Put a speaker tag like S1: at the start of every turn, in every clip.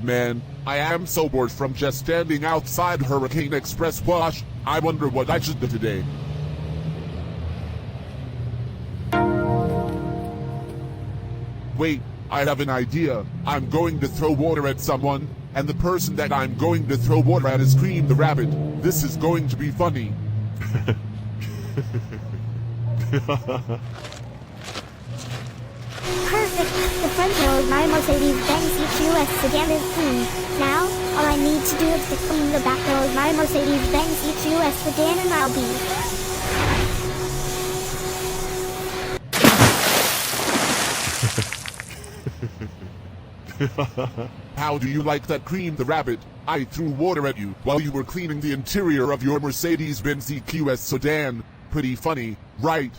S1: Man, I am so bored from just standing outside Hurricane Express Wash. I wonder what I should do today. Wait, I have an idea. I'm going to throw water at someone, and the person that I'm going to throw water at is Cream the Rabbit. This is going to be funny.
S2: Perfect! The front door of my Mercedes-Benz EQS Sedan is clean. Now, all I need to do is to clean the back door of my Mercedes-Benz EQS Sedan and I'll be...
S1: How do you like that, Cream the Rabbit? I threw water at you while you were cleaning the interior of your Mercedes-Benz EQS Sedan. Pretty funny, right?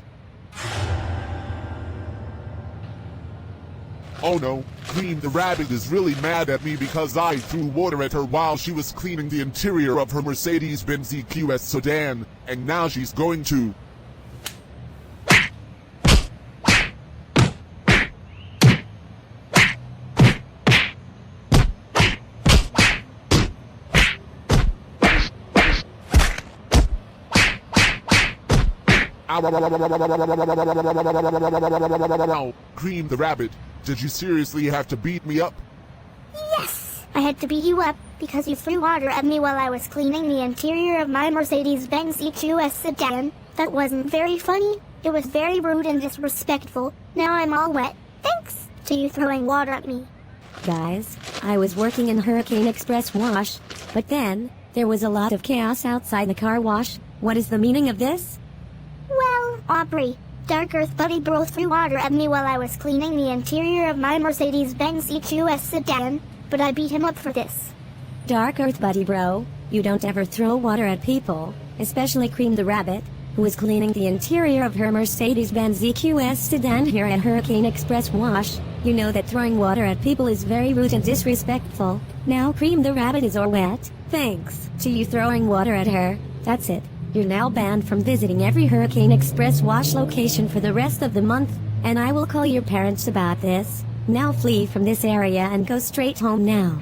S1: Oh no, Cream the Rabbit is really mad at me because I threw water at her while she was cleaning the interior of her Mercedes-Benz EQS Sedan, and now she's going to... Ow. Cream the Rabbit, did you seriously have to beat me up?
S2: Yes! I had to beat you up because you threw water at me while I was cleaning the interior of my Mercedes-Benz EQS Sedan. That wasn't very funny. It was very rude and disrespectful. Now I'm all wet. Thanks to you throwing water at me.
S3: Guys, I was working in Hurricane Express Wash, but then, there was a lot of chaos outside the car wash. What is the meaning of this?
S2: Well, Aubrey, Dark Earth Buddy Bro threw water at me while I was cleaning the interior of my Mercedes-Benz EQS Sedan, but I beat him up for this.
S3: Dark Earth Buddy Bro, you don't ever throw water at people, especially Cream the Rabbit, who was cleaning the interior of her Mercedes-Benz EQS Sedan here at Hurricane Express Wash. You know that throwing water at people is very rude and disrespectful. Now Cream the Rabbit is all wet, thanks to you throwing water at her. That's it. You're now banned from visiting every Hurricane Express Wash location for the rest of the month, and I will call your parents about this. Now flee from this area and go straight home now.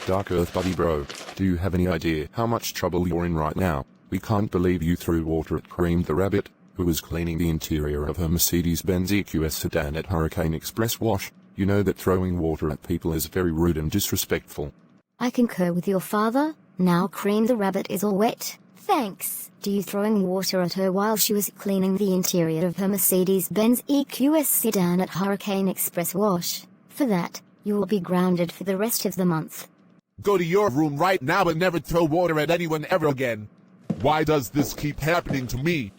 S4: Dark Earth Buddy Bro, do you have any idea how much trouble you're in right now? We can't believe you threw water at Cream the Rabbit, who was cleaning the interior of her Mercedes-Benz EQS Sedan at Hurricane Express Wash. You know that throwing water at people is very rude and disrespectful.
S5: I concur with your father. Now Cream the Rabbit is all wet, thanks to you throwing water at her while she was cleaning the interior of her Mercedes-Benz EQS Sedan at Hurricane Express Wash. For that, you will be grounded for the rest of the month.
S1: Go to your room right now and never throw water at anyone ever again. Why does this keep happening to me?